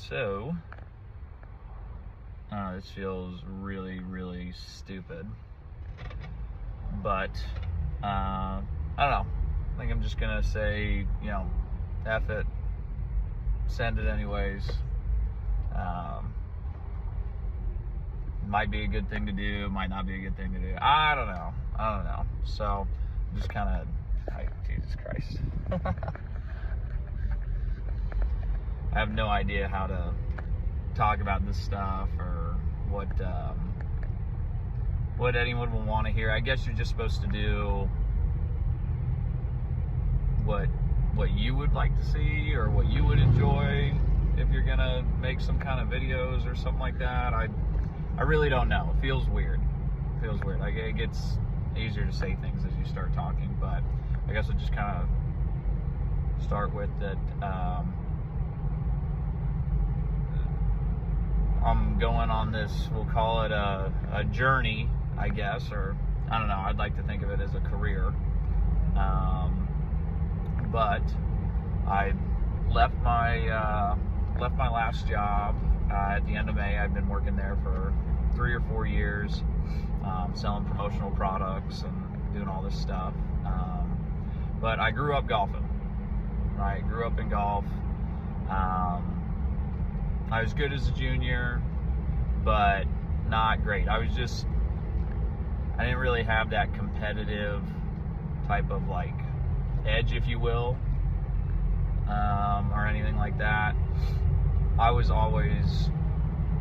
So, this feels really, really stupid. But, I don't know. I think I'm just going to say, F it. Send it anyways. Might be a good thing to do, might not be a good thing to do. I don't know. So, just kind of, Jesus Christ. I have no idea how to talk about this stuff or what anyone will want to hear. I guess you're just supposed to do what you would like to see or what you would enjoy if you're gonna make some kind of videos or something like that. I really don't know. It feels weird. It gets easier to say things as you start talking, but I guess I'll just kind of start with that. I'm going on this, we'll call it a journey, I guess, or I don't know. I'd like to think of it as a career. But I left my last job at the end of May. I've been working there for 3 or 4 years, selling promotional products and doing all this stuff. But I grew up golfing. Right, grew up in golf. I was good as a junior, but not great. I didn't really have that competitive type of edge, if you will, or anything like that. I was always,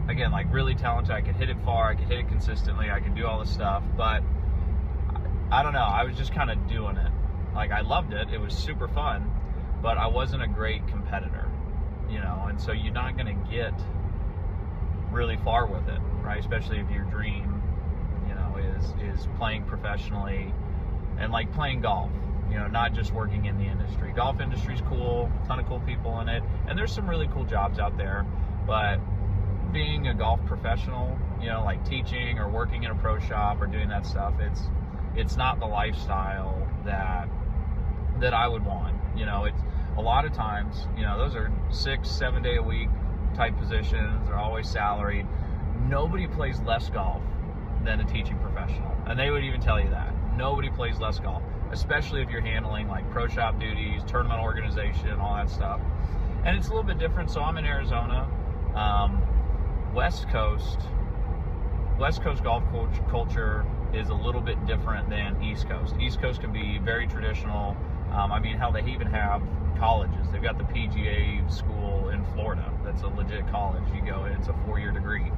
again, really talented. I could hit it far, I could hit it consistently, I could do all this stuff, but I don't know, I was just kind of doing it. I loved it, it was super fun, but I wasn't a great competitor, and so you're not going to get really far with it, right? Especially if your dream, is playing professionally and playing golf. Not just working in the industry. Golf industry's cool, a ton of cool people in it, and there's some really cool jobs out there, but being a golf professional, like teaching or working in a pro shop or doing that stuff, it's not the lifestyle that I would want. It's a lot of times, those are 6-7 day a week type positions, they're always salaried. Nobody plays less golf than a teaching professional, and they would even tell you that. Nobody plays less golf, especially if you're handling pro shop duties, tournament organization, all that stuff. And it's a little bit different. So I'm in Arizona. West Coast golf culture is a little bit different than East Coast. East Coast can be very traditional. Hell, they even have colleges. They've got the PGA school in Florida. That's a legit college. You go, it's a 4-year degree.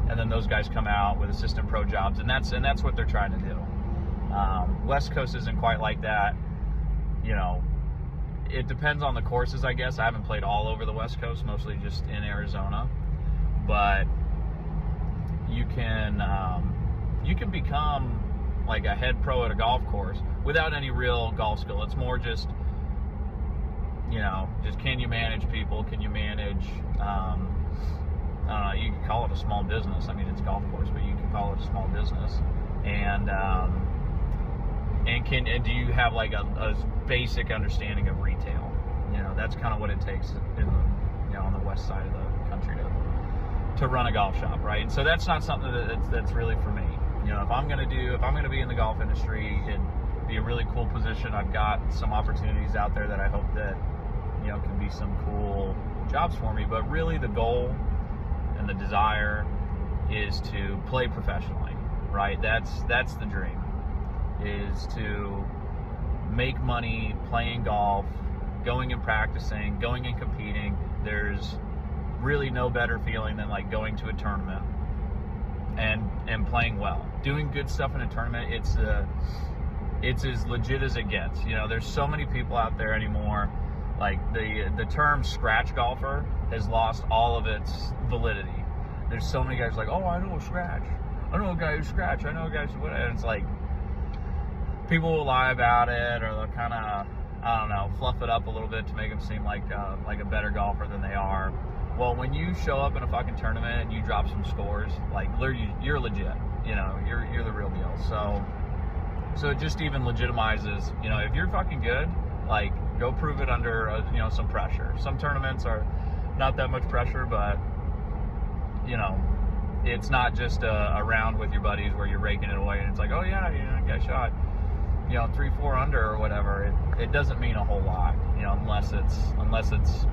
And then those guys come out with assistant pro jobs, and that's what they're trying to do. West Coast isn't quite like that. It depends on the courses, I guess. I haven't played all over the West Coast, mostly just in Arizona. But you can become a head pro at a golf course without any real golf skill. It's more just can you manage people? Can you manage? You could call it a small business. It's a golf course, but you could call it a small business. And do you have a basic understanding of retail? That's kind of what it takes on the west side of the country to run a golf shop, right? And so that's not something that's really for me. If I'm gonna be in the golf industry, it'd be a really cool position. I've got some opportunities out there that I hope that can be some cool jobs for me. But really, the goal and the desire is to play professionally, right? That's the dream, is to make money playing golf, going and practicing, going and competing. There's really no better feeling than going to a tournament and playing well. Doing good stuff in a tournament, it's as legit as it gets. There's so many people out there anymore. The term scratch golfer has lost all of its validity. There's so many guys oh, I know a scratch. I know a guy who scratch. I know a guy who, and it's people will lie about it, or they'll kind of, I don't know, fluff it up a little bit to make them seem like a better golfer than they are. Well, when you show up in a fucking tournament and you drop some scores, you're legit. You're the real deal. So it just even legitimizes, if you're fucking good, go prove it under some pressure. Some tournaments are not that much pressure, but it's not just a round with your buddies where you're raking it away and it's like, oh yeah, you got shot 3-4 under or whatever. It doesn't mean a whole lot, unless it's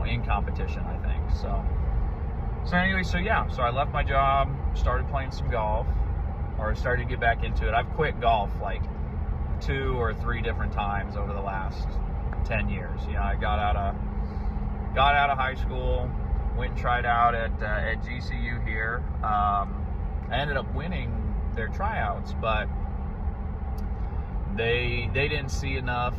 in competition, I think. So anyway, so I left my job, started playing some golf, or started to get back into it. I've quit golf like 2 or 3 different times over the last 10 years. I got out of high school, went and tried out at GCU here. I ended up winning their tryouts, but they didn't see enough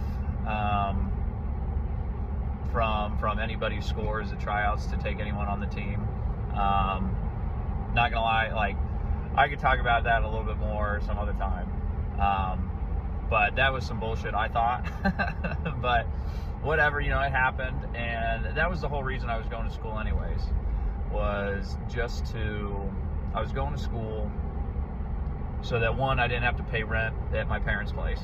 from anybody's scores at tryouts to take anyone on the team. Not gonna lie, like, I could talk about that a little bit more some other time, but that was some bullshit, I thought. But whatever, it happened, and that was the whole reason I was going to school anyways, was I was going to school so that, one, I didn't have to pay rent at my parents' place.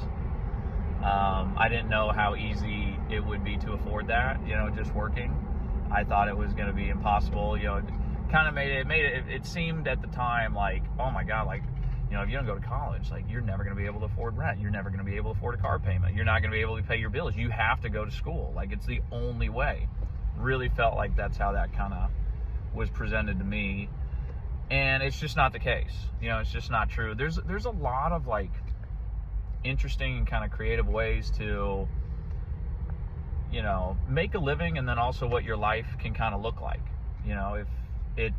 I didn't know how easy it would be to afford that, just working. I thought it was going to be impossible. It kind of made it seemed at the time like, oh my God, like, if you don't go to college, like, you're never going to be able to afford rent. You're never going to be able to afford a car payment. You're not going to be able to pay your bills. You have to go to school. Like, it's the only way. Really felt like that's how that kind of was presented to me. And it's just not the case. It's just not true. There's a lot of, like, interesting and kind of creative ways to, make a living, and then also what your life can kind of look like. If it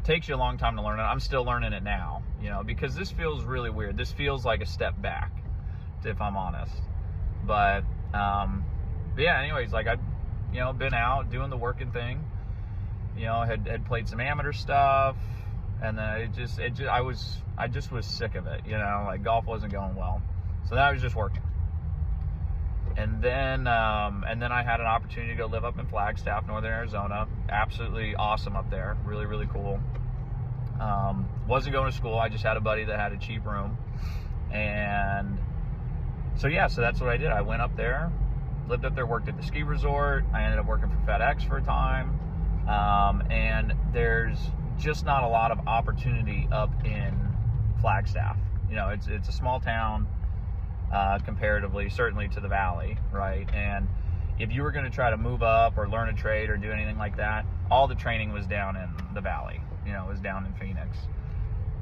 takes you a long time to learn it. I'm still learning it now, because this feels really weird. This feels like a step back, if I'm honest. But yeah, anyways, like, I've, been out doing the working thing, had played some amateur stuff, and then I just was sick of it, like, golf wasn't going well. So that was just working. And then I had an opportunity to go live up in Flagstaff, Northern Arizona. Absolutely awesome up there. Really, really cool. Wasn't going to school. I just had a buddy that had a cheap room. And so that's what I did. I went up there, lived up there, worked at the ski resort. I ended up working for FedEx for a time. And there's just not a lot of opportunity up in Flagstaff. It's a small town. Comparatively, certainly to the valley, right? And if you were going to try to move up or learn a trade or do anything like that, all the training was down in the valley. It was down in Phoenix,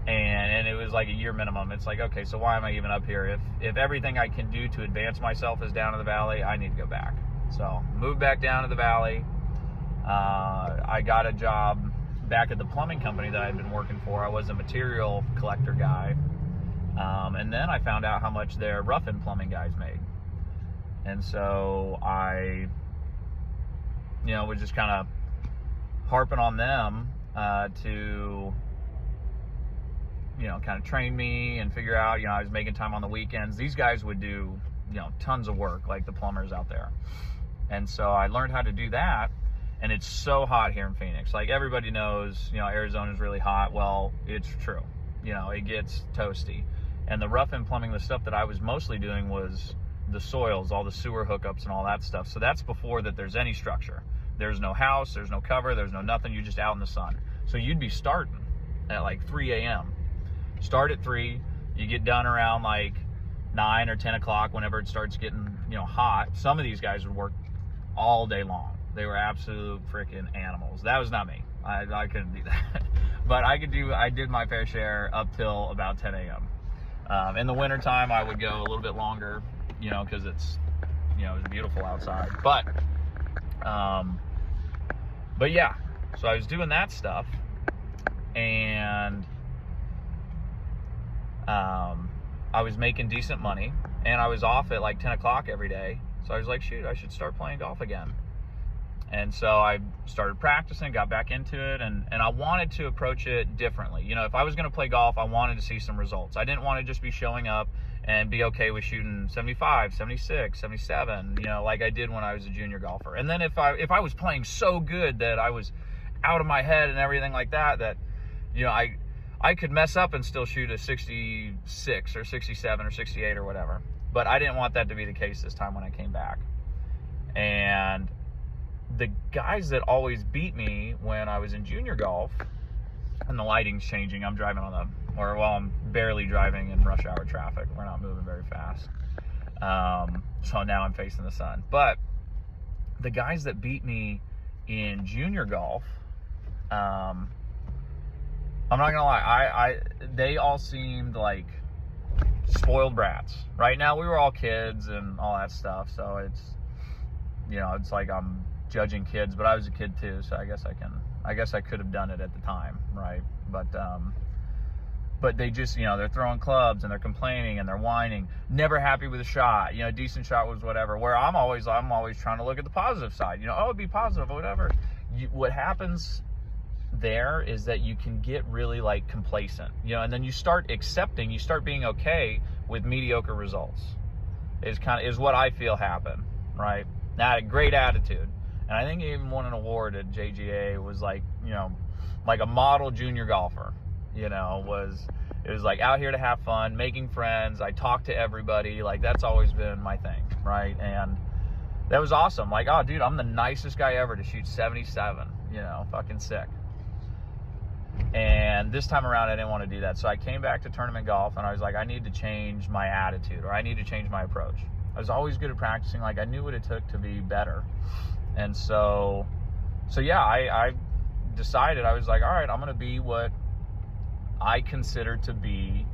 and it was like a year minimum. It's like, okay, so why am I even up here? If everything I can do to advance myself is down in the valley, I need to go back. So moved back down to the valley. I got a job back at the plumbing company that I had been working for. I was a material collector guy. And then I found out how much their rough-in plumbing guys made. And so I, was just kind of harping on them to, kind of train me and figure out, I was making time on the weekends. These guys would do, tons of work, like the plumbers out there. And so I learned how to do that. And it's so hot here in Phoenix. Like, everybody knows, Arizona's really hot. Well, it's true. It gets toasty. And the rough-in plumbing, the stuff that I was mostly doing was the soils, all the sewer hookups and all that stuff. So that's before that there's any structure. There's no house, there's no cover, there's no nothing. You're just out in the sun. So you'd be starting at like 3 a.m. Start at 3. You get done around like 9 or 10 o'clock whenever it starts getting, hot. Some of these guys would work all day long. They were absolute freaking animals. That was not me. I couldn't do that. But I did my fair share up till about 10 a.m. In the wintertime, I would go a little bit longer, because it's, it's beautiful outside. But yeah, so I was doing that stuff, and I was making decent money, and I was off at like 10 o'clock every day. So I was like, shoot, I should start playing golf again. And so I started practicing, got back into it, and I wanted to approach it differently. If I was going to play golf, I wanted to see some results. I didn't want to just be showing up and be okay with shooting 75, 76, 77, like I did when I was a junior golfer. And then if I was playing so good that I was out of my head and everything like that, I could mess up and still shoot a 66 or 67 or 68 or whatever. But I didn't want that to be the case this time when I came back. And the guys that always beat me when I was in junior golf, and the lighting's changing. I'm driving I'm barely driving in rush hour traffic. We're not moving very fast. So now I'm facing the sun. But the guys that beat me in junior golf, I'm not gonna lie, they all seemed like spoiled brats. Right now, we were all kids and all that stuff, so it's like I'm judging kids, but I was a kid too, so I guess I could have done it at the time, right? But they just, they're throwing clubs and they're complaining and they're whining, never happy with a shot. Decent shot was whatever. Where I'm always trying to look at the positive side. Be positive or whatever. What happens there is that you can get really like complacent, and then you start being okay with mediocre results. Is what I feel happened, right? Now, I had a great attitude, and I think I even won an award at JGA. Was like a model junior golfer. It was like out here to have fun, making friends. I talk to everybody. Like, that's always been my thing, right? And that was awesome. Like, oh, dude, I'm the nicest guy ever to shoot 77. Fucking sick. And this time around, I didn't want to do that. So I came back to tournament golf, and I was like, I need to change my attitude, or I need to change my approach. I was always good at practicing. Like, I knew what it took to be better. And so yeah, I decided, I was like, all right, I'm going to be what I consider to be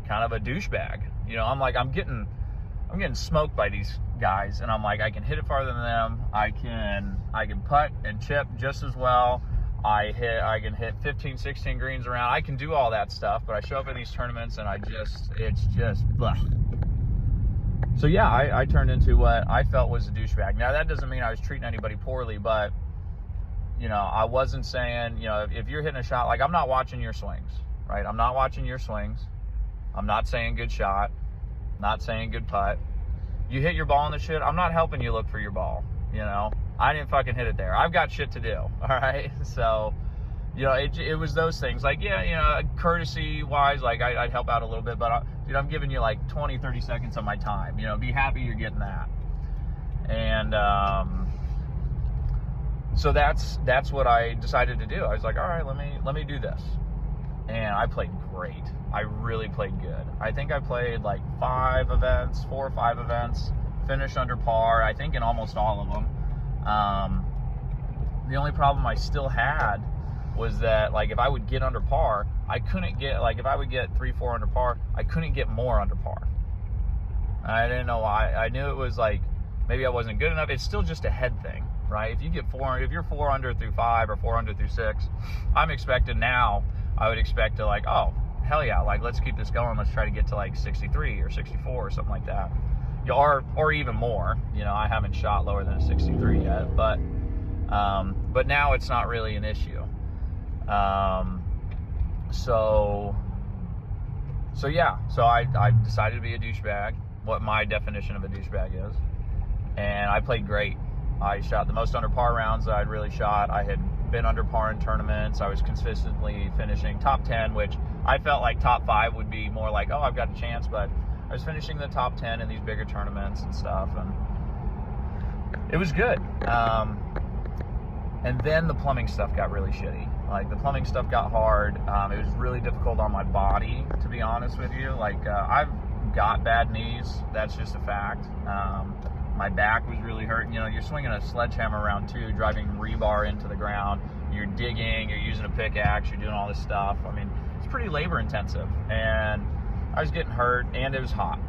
kind of a douchebag. I'm getting smoked by these guys, and I'm like, I can hit it farther than them. I can putt and chip just as well. I can hit 15, 16 greens around. I can do all that stuff, but I show up at these tournaments and it's just blah. So yeah, I turned into what I felt was a douchebag. Now, that doesn't mean I was treating anybody poorly, but I wasn't saying, if you're hitting a shot, like, I'm not watching your swings, right? I'm not watching your swings. I'm not saying good shot, not saying good putt. You hit your ball in the shit, I'm not helping you look for your ball, I didn't fucking hit it there. I've got shit to do, all right? So, it was those things. Like, yeah, courtesy-wise, like, I'd help out a little bit, but, I'm giving you, like, 20, 30 seconds of my time. Be happy you're getting that. And so that's what I decided to do. I was like, all right, let me do this. And I played great. I really played good. I think I played, like, 4 or 5 events, finished under par, I think in almost all of them. The only problem I still had was that, like, if I would get under par, I couldn't get, like, if I would get 3, 4 under par, I couldn't get more under par. I didn't know why. I knew it was like, maybe I wasn't good enough. It's still just a head thing, right? If you're 4 under through 5 or 4 under through 6, I'm expecting now, I would expect to, like, oh, hell yeah, like, let's keep this going. Let's try to get to, like, 63 or 64 or something like that. Or even more. I haven't shot lower than a 63 yet, but now it's not really an issue. So yeah, so I decided to be a douchebag, what my definition of a douchebag is, and I played great. I shot the most under par rounds that I'd really shot. I had been under par in tournaments. I was consistently finishing top 10, which I felt like top 5 would be more like, oh, I've got a chance, but I was finishing the top 10 in these bigger tournaments and stuff, and it was good. And then the plumbing stuff got really shitty. Like, the plumbing stuff got hard. It was really difficult on my body, to be honest with you. Like, I've got bad knees. That's just a fact. My back was really hurting. You're swinging a sledgehammer around too, driving rebar into the ground. You're digging, you're using a pickaxe, you're doing all this stuff. I mean, it's pretty labor intensive. And I was getting hurt, and it was hot.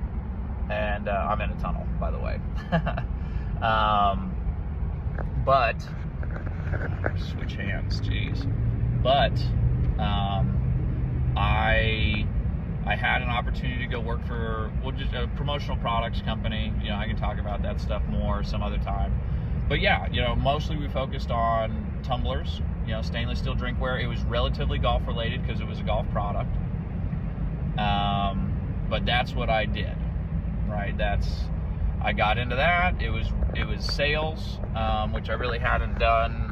And I'm in a tunnel, by the way. But switch hands, jeez. But I had an opportunity to go work for just a promotional products company. I can talk about that stuff more some other time. But yeah, mostly we focused on tumblers, stainless steel drinkware. It was relatively golf related because it was a golf product. But that's what I did, right? I got into that. It was sales, which I really hadn't done,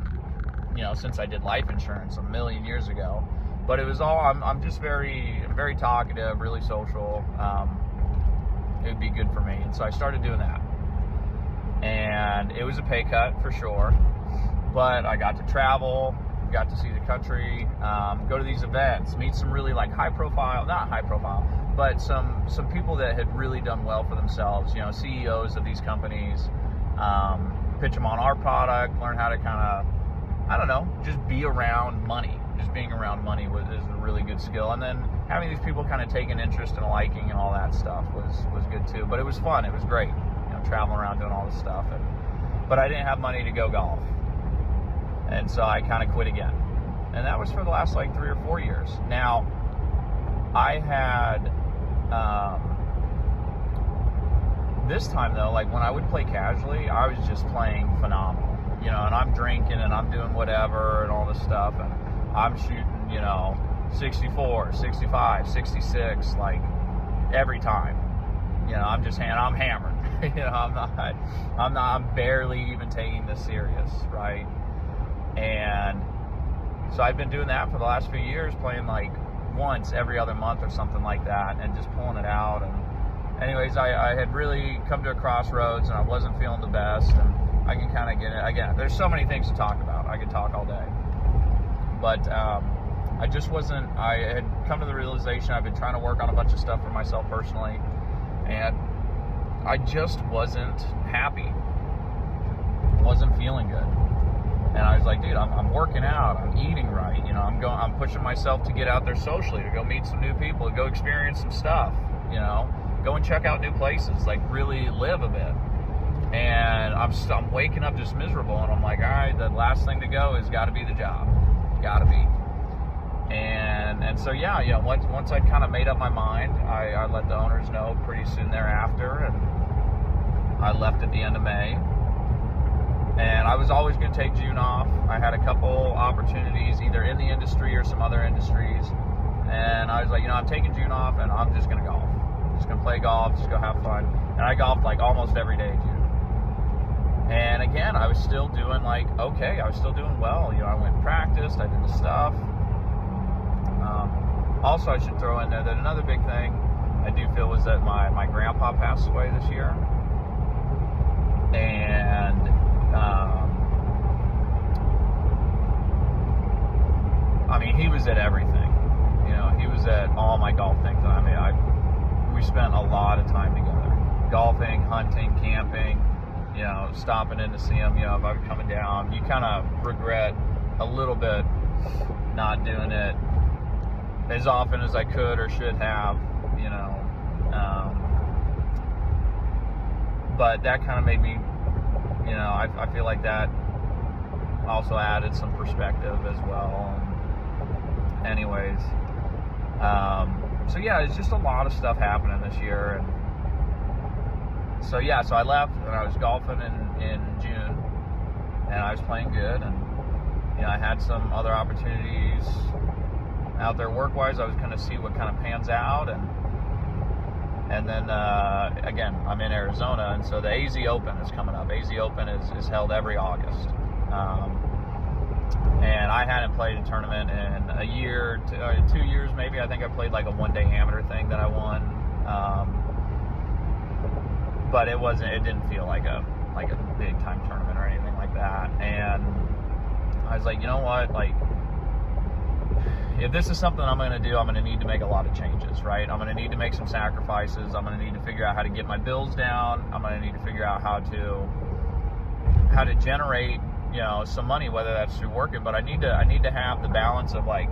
since I did life insurance a million years ago. But it was all, I'm just very talkative, really social. It would be good for me. And so I started doing that. And it was a pay cut for sure. but I got to travel, got to see the country, go to these events, meet some really like not high profile, but some people that had really done well for themselves, you know, CEOs of these companies, pitch them on our product, learn how to kind of, I don't know, just be around money. Just being around money is a really good skill. And then having these people kind of take an interest and liking and all that stuff was good too. But it was fun. It was great, you know, traveling around doing all this stuff. But I didn't have money to go golf. And so I kind of quit again. And that was for the last like 3 or 4 years. Now, I had, this time though, like when I would play casually, I was just playing phenomenal. You know, and I'm drinking and I'm doing whatever and all this stuff. And I'm shooting, you know, 64, 65, 66, like every time. You know, I'm hammered. You know, I'm barely even taking this serious, right? And so I've been doing that for the last few years, playing like once every other month or something like that, and just pulling it out. And anyways, I had really come to a crossroads, and I wasn't feeling the best. And I can kind of get it. Again, there's so many things to talk about. I could talk all day. But I just wasn't, I had come to the realization I've been trying to work on a bunch of stuff for myself personally, and I just wasn't happy. Wasn't feeling good. And I was like, dude, I'm working out, I'm eating right, you know, I'm pushing myself to get out there socially, to go meet some new people, to go experience some stuff, you know, go and check out new places, like really live a bit. And I'm waking up just miserable, and I'm like, all right, the last thing to go is got to be the job. Got to be. And so yeah, you know, once I kind of made up my mind, I let the owners know pretty soon thereafter, and I left at the end of May. And I was always going to take June off. I had a couple opportunities either in the industry or some other industries, and I was like, you know, I'm taking June off, and I'm just going to golf. Just going to play golf, just go have fun. And I golfed like almost every day in June. And again, I was still doing like, okay, I was still doing well. You know, I went and practiced, I did the stuff. Also, I should throw in there that another big thing I do feel was that my grandpa passed away this year. And, I mean, he was at everything. You know, he was at all my golf things. I mean, we spent a lot of time together. Golfing, hunting, camping. You know, stopping in to see him, you know, if I was coming down. You kind of regret a little bit not doing it as often as I could or should have, you know. But that kind of made me, you know, I feel like that also added some perspective as well. And anyways, so yeah, it's just a lot of stuff happening this year. And so yeah, so I left and I was golfing in June, and I was playing good, and you know, I had some other opportunities out there work-wise. I was going to see what kind of pans out, and then again, I'm in Arizona, and so the AZ Open is coming up. AZ Open is held every August, and I hadn't played a tournament in a year, 2 years maybe. I think I played like a one-day amateur thing that I won. But it didn't feel like a big time tournament or anything like that. And I was like, you know what, like, if this is something I'm going to do, I'm going to need to make a lot of changes, right? I'm going to need to make some sacrifices. I'm going to need to figure out how to get my bills down. I'm going to need to figure out how to generate, you know, some money, whether that's through working. But I need to have the balance of, like,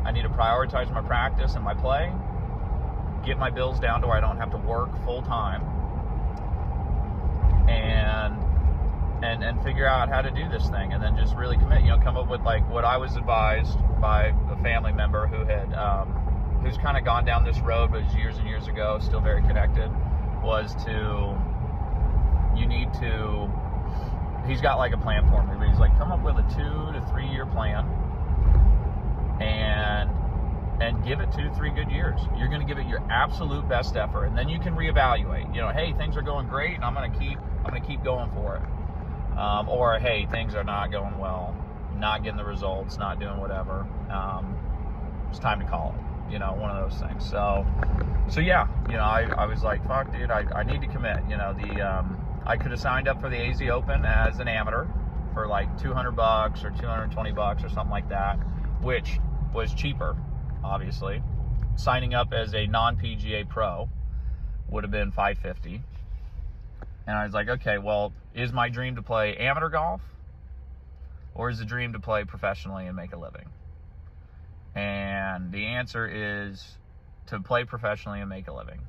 I need to prioritize my practice and my play, get my bills down to where I don't have to work full time, and figure out how to do this thing, and then just really commit, you know, come up with like what I was advised by a family member who had who's kind of gone down this road, but years and years ago, still very connected, was he's got like a plan for me, but he's like, come up with a 2 to 3 year plan and give it 2 to 3 good years. You're going to give it your absolute best effort, and then you can reevaluate. You know, hey, things are going great, and I'm going to keep going for it. Or hey, things are not going well, not getting the results, not doing whatever. It's time to call it. You know, one of those things. So yeah, you know, I was like, fuck, dude, I need to commit. You know, I could have signed up for the AZ Open as an amateur for like 200 bucks or 220 bucks or something like that, which was cheaper, obviously. Signing up as a non-PGA pro would have been $550. And I was like, okay, well, is my dream to play amateur golf, or is the dream to play professionally and make a living? And the answer is to play professionally and make a living.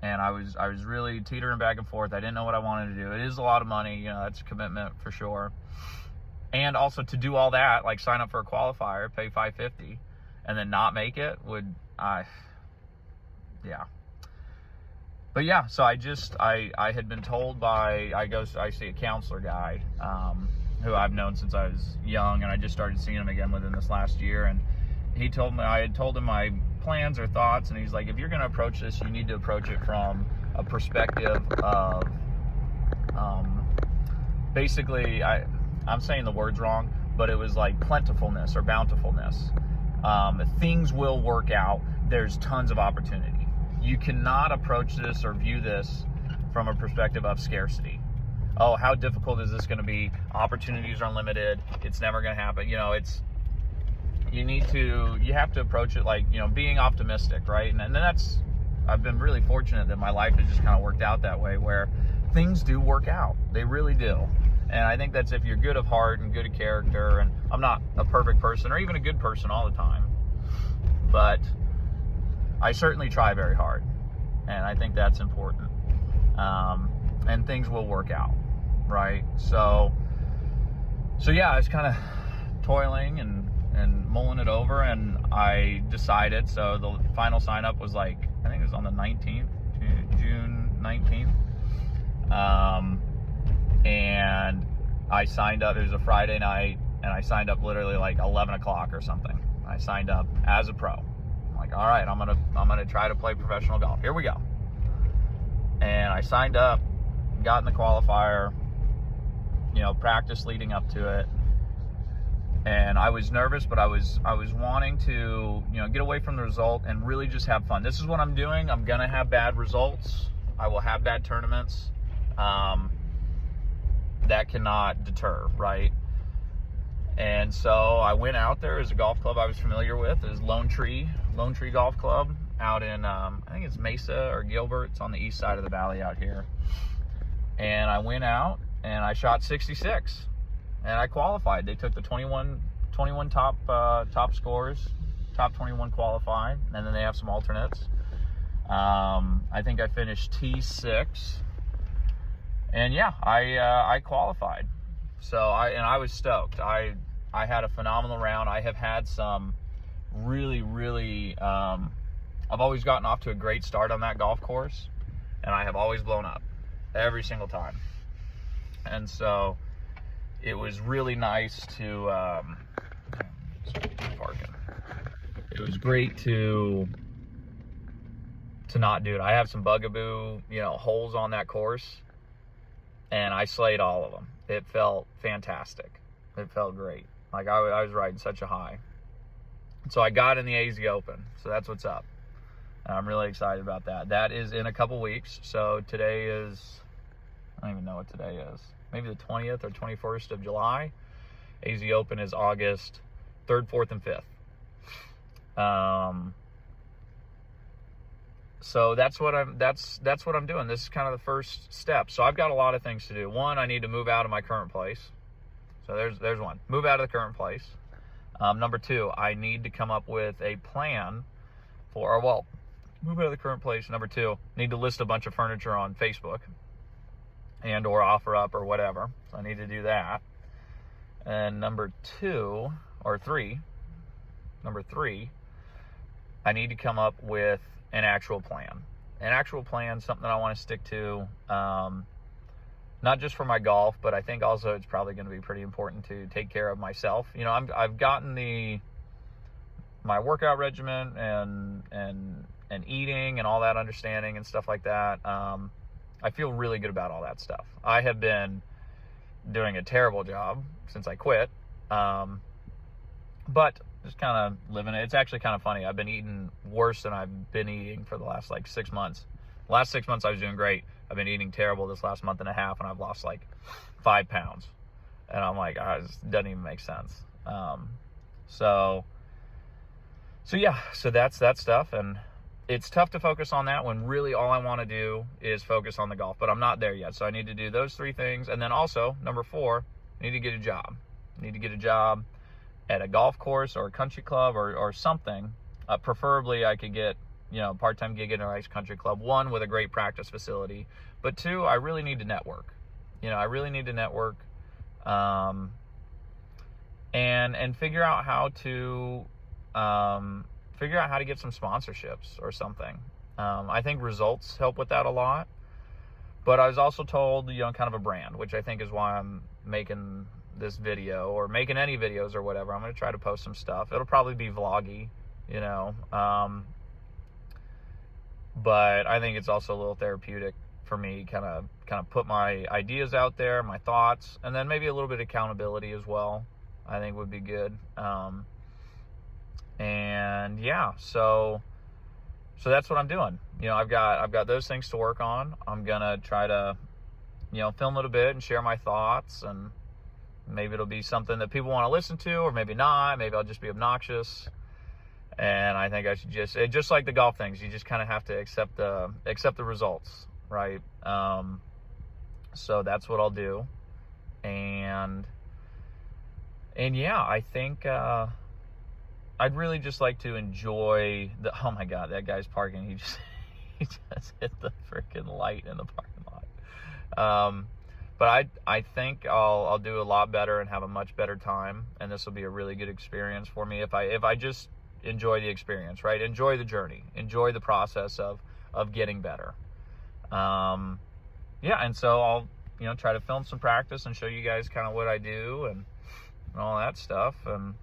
And I was really teetering back and forth. I didn't know what I wanted to do. It is a lot of money, you know, that's a commitment for sure. And also to do all that, like sign up for a qualifier, pay $550, and then not make it yeah. But yeah, so I had been told by, I see a counselor guy, who I've known since I was young, and I just started seeing him again within this last year. And he told me, I had told him my plans or thoughts, and he's like, if you're going to approach this, you need to approach it from a perspective of, basically, I'm saying the words wrong, but it was like plentifulness or bountifulness. Things will work out. There's tons of opportunity. You cannot approach this or view this from a perspective of scarcity. Oh, how difficult is this going to be? Opportunities are limited. It's never going to happen. You know, you have to approach it like, you know, being optimistic, right? And I've been really fortunate that my life has just kind of worked out that way, where things do work out. They really do. And I think that's if you're good of heart and good of character. And I'm not a perfect person or even a good person all the time, but I certainly try very hard. And I think that's important. And things will work out, right? So yeah, I was kind of toiling and mulling it over, and I decided, so the final sign up was like, I think it was on the 19th, June 19th. And I signed up, it was a Friday night, and I signed up literally like 11 o'clock or something. I signed up as a pro. I'm like, all right, I'm gonna try to play professional golf. Here we go. And I signed up, got in the qualifier, you know, practice leading up to it. And I was nervous, but I was wanting to, you know, get away from the result and really just have fun. This is what I'm doing. I'm gonna have bad results. I will have bad tournaments. That cannot deter, right? And so I went out there. As a golf club I was familiar with is Lone Tree Golf Club out in, I think it's Mesa or Gilbert. It's on the east side of the valley out here. And I went out and I shot 66. And I qualified. They took the 21 top scores, top 21 qualified, and then they have some alternates. I think I finished T6, and yeah, I qualified. So I was stoked. I had a phenomenal round. I have had some really I've always gotten off to a great start on that golf course, and I have always blown up every single time. And so it was really nice to, it was great to not do it. I have some bugaboo, you know, holes on that course, and I slayed all of them. It felt fantastic. It felt great. Like I was riding such a high. So I got in the AZ Open. So that's what's up. And I'm really excited about that. That is in a couple weeks. So today is, I don't even know what today is. Maybe the 20th or 21st of July. AZ Open is August 3rd, 4th, and 5th. So that's what I'm doing. This is kind of the first step. So I've got a lot of things to do. One, I need to move out of my current place. So there's one. Move out of the current place. Number two, I need to come up with a plan move out of the current place. Number two, need to list a bunch of furniture on Facebook and or offer up or whatever. So I need to do that. And number three, I need to come up with an actual plan. An actual plan, something I want to stick to, not just for my golf, but I think also it's probably going to be pretty important to take care of myself. You know, I've gotten my workout regimen and eating and all that understanding and stuff like that. I feel really good about all that stuff. I have been doing a terrible job since I quit, but just kind of living it. It's actually kind of funny. I've been eating worse than I've been eating for the last like 6 months. The last 6 months I was doing great. I've been eating terrible this last month and a half, and I've lost like 5 pounds. And I'm like, it doesn't even make sense. So yeah, so that's that stuff. And it's tough to focus on that when really all I want to do is focus on the golf, but I'm not there yet. So I need to do those 3 things. And then also, number 4, I need to get a job. I need to get a job at a golf course or a country club or something. Preferably I could get, a part-time gig in a nice country club. 1, with a great practice facility. But 2, I really need to network. I really need to network, and figure out how to get some sponsorships or something. I think results help with that a lot. But I was also told, kind of a brand, which I think is why I'm making this video or making any videos or whatever. I'm going to try to post some stuff. It'll probably be vloggy, but I think it's also a little therapeutic for me, kind of put my ideas out there, my thoughts, and then maybe a little bit of accountability as well, I think would be good. And yeah, so that's what I'm doing. I've got those things to work on. I'm gonna try to, film it a bit and share my thoughts, and maybe it'll be something that people want to listen to, or maybe not. Maybe I'll just be obnoxious. And I think I should just like the golf things, you just kind of have to accept the results, right? So that's what I'll do. And yeah, I think I'd really just like to enjoy oh my God, that guy's parking. He just hit the freaking light in the parking lot. But I think I'll do a lot better and have a much better time. And this will be a really good experience for me if I just enjoy the experience, right? Enjoy the journey, enjoy the process of getting better. Yeah, and so I'll, try to film some practice and show you guys kind of what I do and all that stuff, and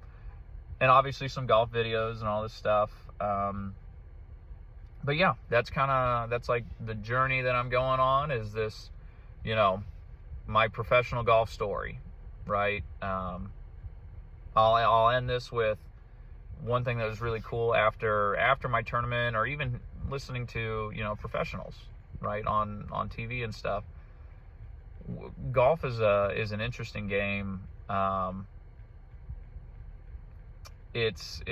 obviously some golf videos and all this stuff. But yeah, that's like the journey that I'm going on, is this, my professional golf story, right? I'll end this with one thing that was really cool after my tournament, or even listening to, professionals, right, on TV and stuff. Golf is an interesting game. It's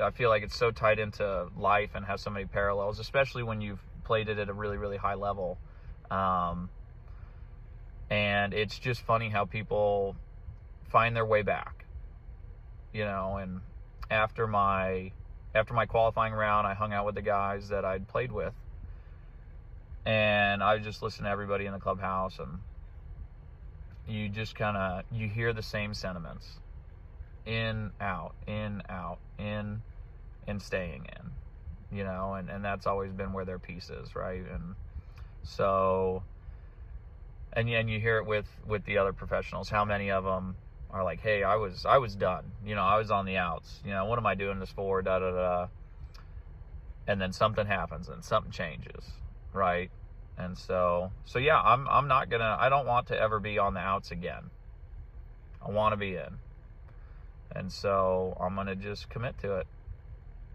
I feel like it's so tied into life and has so many parallels, especially when you've played it at a really, really high level. And it's just funny how people find their way back, and after my qualifying round, I hung out with the guys that I'd played with, and I would just listen to everybody in the clubhouse, and you just you hear the same sentiments. In, out, in, staying in, and that's always been where their piece is, right? And so, and you hear it with the other professionals, how many of them are like, hey, I was done, I was on the outs, what am I doing this for, da da da, and then something happens and something changes, right? And so yeah, I don't want to ever be on the outs again. I want to be in. And so I'm going to just commit to it.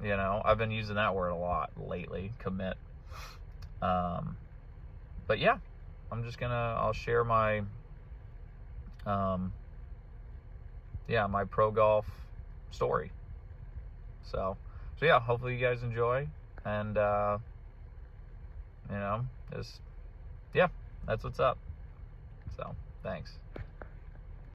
I've been using that word a lot lately, commit. But yeah, I'll share my, my pro golf story. So yeah, hopefully you guys enjoy. And, that's what's up. So thanks.